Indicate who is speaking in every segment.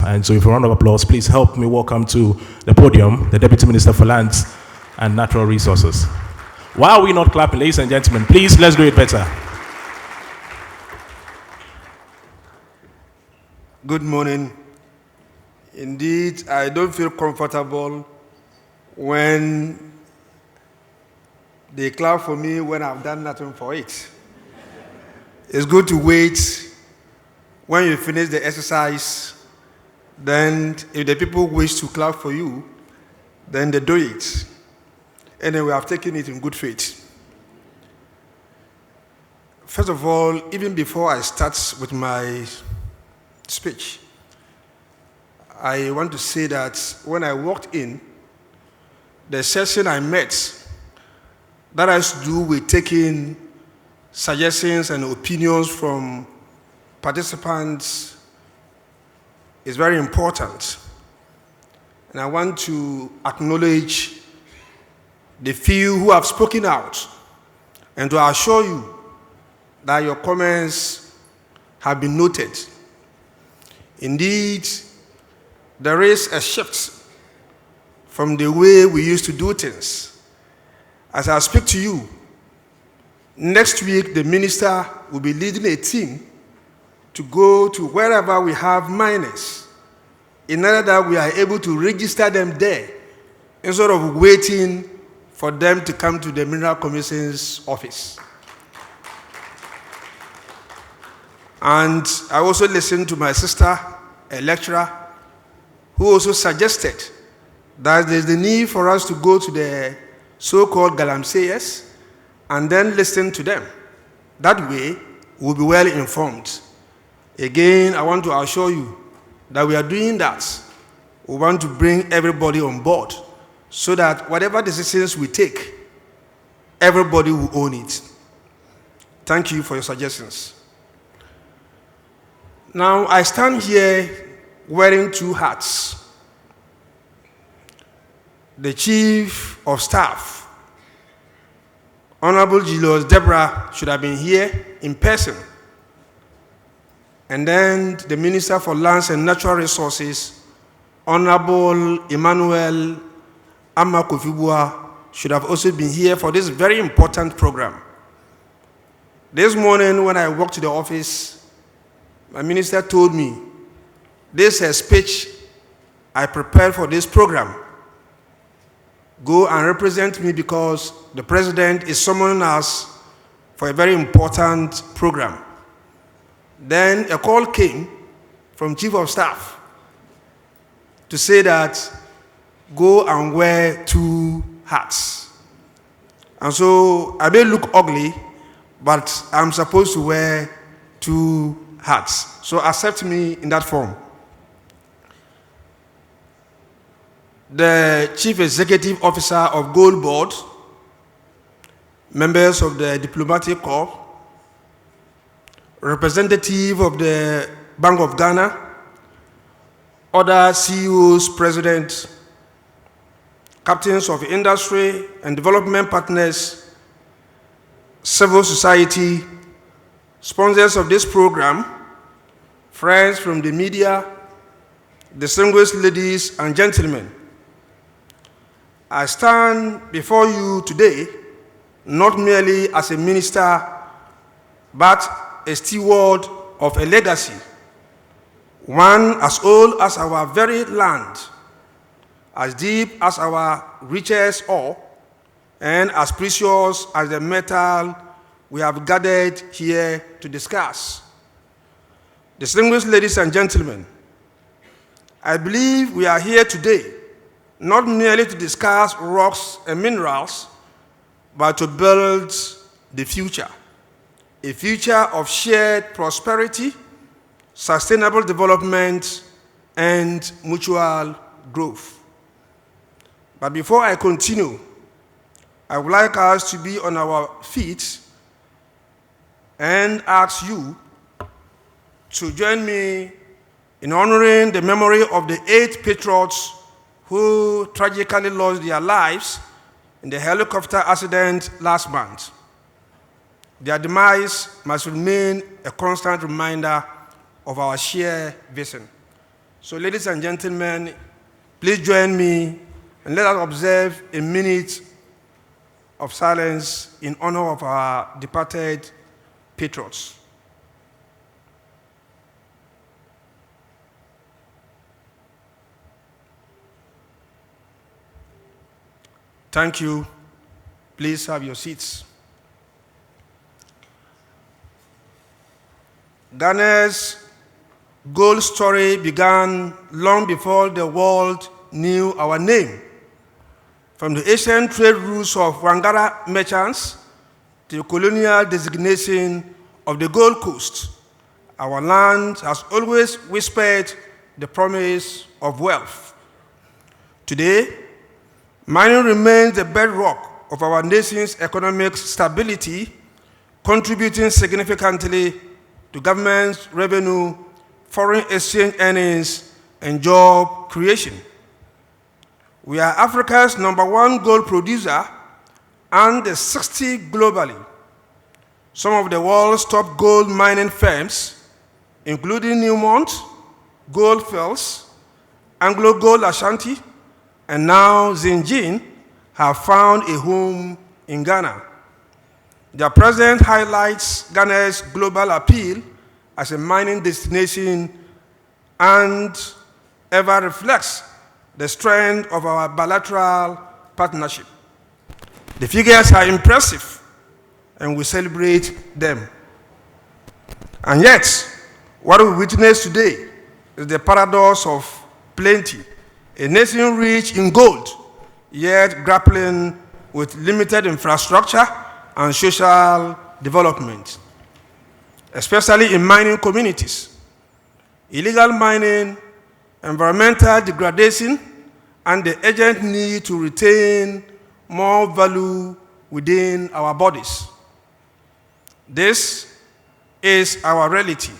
Speaker 1: And so, with a round of applause, please help me welcome to the podium the Deputy Minister for Lands and Natural Resources. Why are we not clapping, ladies and gentlemen? Please, let's do it better.
Speaker 2: Good morning. Indeed, I don't feel comfortable when they clap for me when I've done nothing for it. It's good to wait when you finish the exercise. Then, if the people wish to clap for you, then they do it. Anyway, I've taken it in good faith. First of all, even before I start with my speech, I want to say that when I walked in, the session I met that has to do with taking suggestions and opinions from participants is very important. And I want to acknowledge the few who have spoken out and to assure you that your comments have been noted. Indeed, there is a shift from the way we used to do things. As I speak to you, next week the minister will be leading a team to go to wherever we have miners in order that we are able to register them there instead of waiting for them to come to the Mineral Commission's office. And I also listened to my sister, a lecturer, who also suggested that there's the need for us to go to the so-called galamseyers and then listen to them. That way, we'll be well informed. Again, I want to assure you that we are doing that. We want to bring everybody on board so that whatever decisions we take, everybody will own it. Thank you for your suggestions. Now, I stand here wearing two hats. The Chief of Staff, Honorable Julius Deborah, should have been here in person. And then the Minister for Lands and Natural Resources, Honorable Emmanuel Amakofibua, should have also been here for this very important program. This morning when I walked to the office, my minister told me, this is a speech I prepared for this program. Go and represent me because the president is summoning us for a very important program. Then a call came from Chief of Staff to say that go and wear two hats. And so I may look ugly, but I'm supposed to wear two hats. So accept me in that form. The Chief Executive Officer of Gold Board, members of the Diplomatic Corps, representative of the Bank of Ghana, other CEOs, presidents, captains of industry and development partners, civil society, sponsors of this program, friends from the media, distinguished ladies and gentlemen. I stand before you today not merely as a minister, but a steward of a legacy, one as old as our very land, as deep as our richest ore, and as precious as the metal we have gathered here to discuss. Distinguished ladies and gentlemen, I believe we are here today not merely to discuss rocks and minerals, but to build the future, a future of shared prosperity, sustainable development, and mutual growth. But before I continue, I would like us to be on our feet and ask you to join me in honoring the memory of the 8 patriots who tragically lost their lives in the helicopter accident last month. Their demise must remain a constant reminder of our shared vision. So, ladies and gentlemen, please join me and let us observe a minute of silence in honor of our departed patriots. Thank you. Please have your seats. Ghana's gold story began long before the world knew our name. From the ancient trade routes of Wangara merchants to the colonial designation of the Gold Coast, our land has always whispered the promise of wealth. Today, mining remains the bedrock of our nation's economic stability, contributing significantly to government's revenue, foreign exchange earnings, and job creation. We are Africa's #1 gold producer and the 60th globally. Some of the world's top gold mining firms, including Newmont, Goldfields, Anglo Gold Ashanti, and now Zinjin, have found a home in Ghana. Their presence highlights Ghana's global appeal as a mining destination and ever reflects the strength of our bilateral partnership. The figures are impressive, and we celebrate them. And yet, what we witness today is the paradox of plenty, a nation rich in gold, yet grappling with limited infrastructure and social development, especially in mining communities. Illegal mining, environmental degradation, and the urgent need to retain more value within our bodies. This is our reality,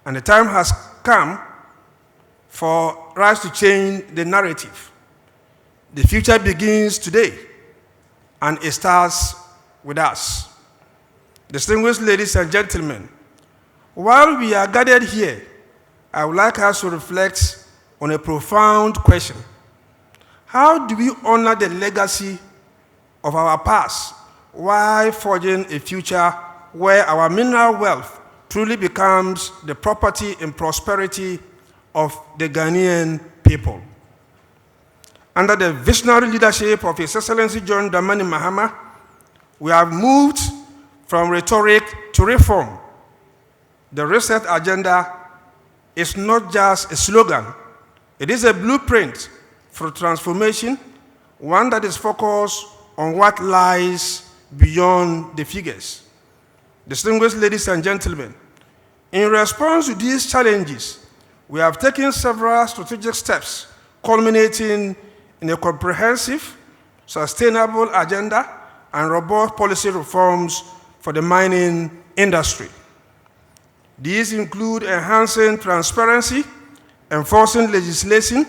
Speaker 2: and the time has come for us to change the narrative. The future begins today, and it starts with us. Distinguished ladies and gentlemen, while we are gathered here, I would like us to reflect on a profound question. How do we honor the legacy of our past while forging a future where our mineral wealth truly becomes the property and prosperity of the Ghanaian people? Under the visionary leadership of His Excellency John Dramani Mahama, we have moved from rhetoric to reform. The reset agenda is not just a slogan, it is a blueprint for transformation, one that is focused on what lies beyond the figures. Distinguished ladies and gentlemen, in response to these challenges, we have taken several strategic steps, culminating in a comprehensive, sustainable agenda and robust policy reforms for the mining industry. These include enhancing transparency, enforcing legislation,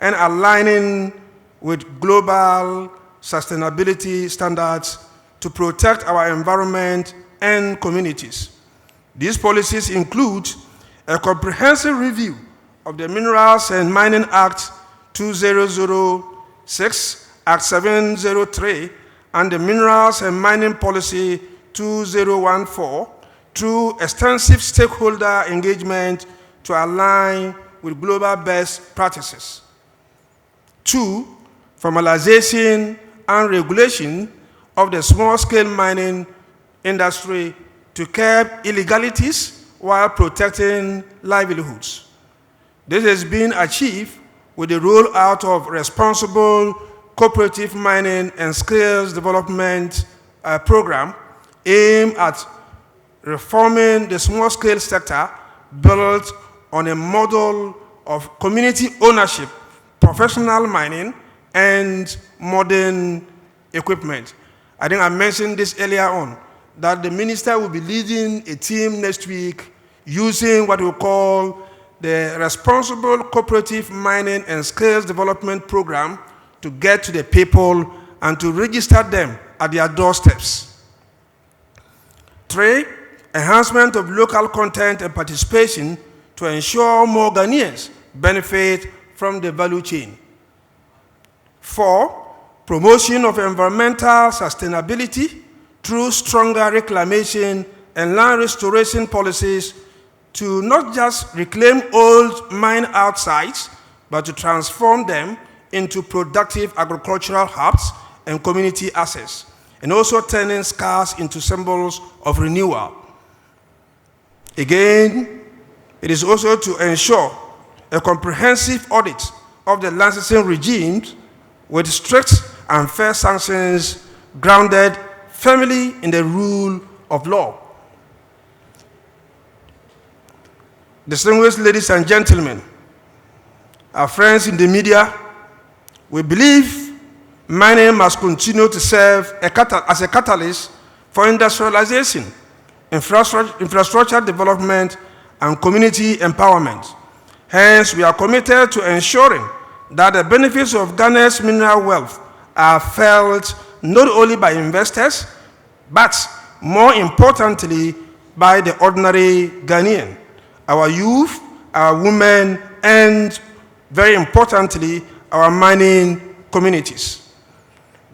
Speaker 2: and aligning with global sustainability standards to protect our environment and communities. These policies include a comprehensive review of the Minerals and Mining Act 2006, Act 703, and the Minerals and Mining Policy 2014 through extensive stakeholder engagement to align with global best practices. 2, formalization and regulation of the small-scale mining industry to curb illegalities while protecting livelihoods. This has been achieved with the rollout of responsible cooperative mining and skills development program aimed at reforming the small-scale sector built on a model of community ownership, professional mining, and modern equipment. I think I mentioned this earlier on, that the minister will be leading a team next week using what we call the Responsible Cooperative Mining and Skills Development Program to get to the people and to register them at their doorsteps. 3, enhancement of local content and participation to ensure more Ghanaians benefit from the value chain. 4, promotion of environmental sustainability through stronger reclamation and land restoration policies to not just reclaim old mine-out sites, but to transform them into productive agricultural hubs and community assets, and also turning scars into symbols of renewal. Again, it is also to ensure a comprehensive audit of the licensing regimes with strict and fair sanctions grounded firmly in the rule of law. Distinguished ladies and gentlemen, our friends in the media, we believe mining must continue to serve as a catalyst for industrialization, infrastructure development, and community empowerment. Hence, we are committed to ensuring that the benefits of Ghana's mineral wealth are felt not only by investors, but more importantly, by the ordinary Ghanaian, our youth, our women, and very importantly, our mining communities.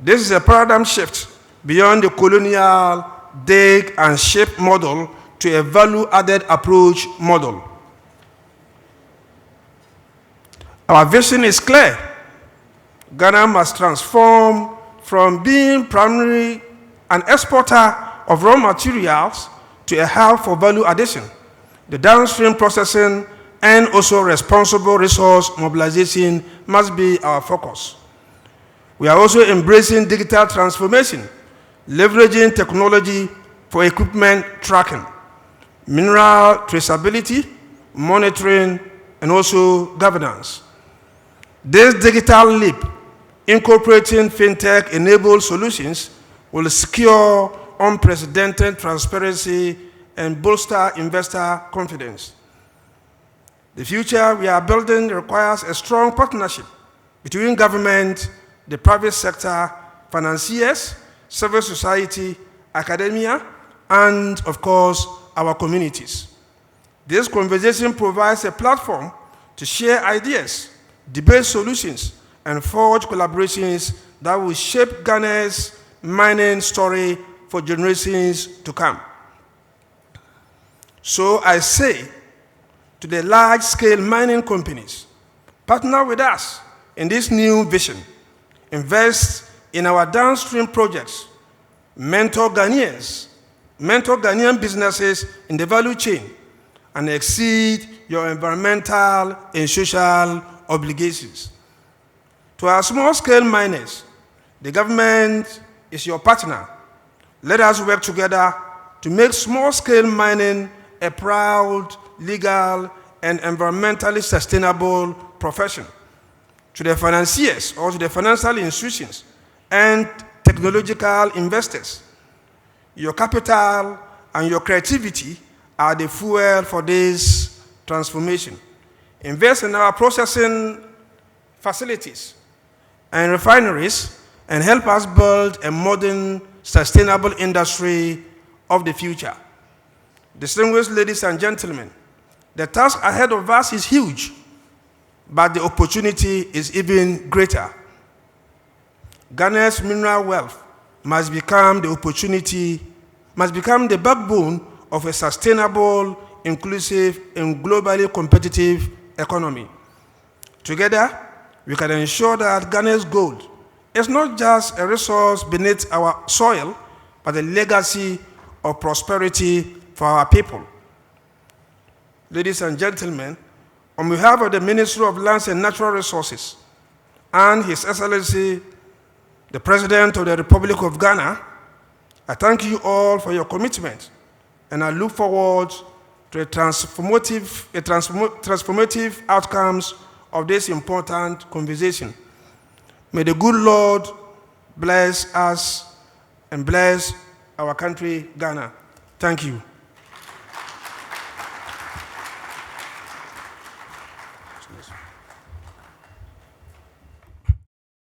Speaker 2: This is a paradigm shift beyond the colonial dig and ship model to a value-added approach model. Our vision is clear. Ghana must transform from being primarily an exporter of raw materials to a hub for value addition. The downstream processing and also responsible resource mobilization must be our focus. We are also embracing digital transformation, leveraging technology for equipment tracking, mineral traceability, monitoring, and also governance. This digital leap, incorporating fintech-enabled solutions, will secure unprecedented transparency and bolster investor confidence. The future we are building requires a strong partnership between government, the private sector, financiers, civil society, academia, and, of course, our communities. This conversation provides a platform to share ideas, debate solutions, and forge collaborations that will shape Ghana's mining story for generations to come. So I say to the large-scale mining companies, partner with us in this new vision. Invest in our downstream projects. Mentor Ghanaian businesses in the value chain, and exceed your environmental and social obligations. To our small-scale miners, the government is your partner. Let us work together to make small-scale mining a proud, legal, and environmentally sustainable profession. To the financiers or to the financial institutions and technological investors, your capital and your creativity are the fuel for this transformation. Invest in our processing facilities and refineries and help us build a modern, sustainable industry of the future. Distinguished ladies and gentlemen, the task ahead of us is huge, but the opportunity is even greater. Ghana's mineral wealth must become the backbone of a sustainable, inclusive, and globally competitive economy. Together, we can ensure that Ghana's gold is not just a resource beneath our soil, but a legacy of prosperity for our people. Ladies and gentlemen, on behalf of the Ministry of Lands and Natural Resources and His Excellency, the President of the Republic of Ghana, I thank you all for your commitment, and I look forward to transformative outcomes of this important conversation. May the good Lord bless us and bless our country, Ghana. Thank you.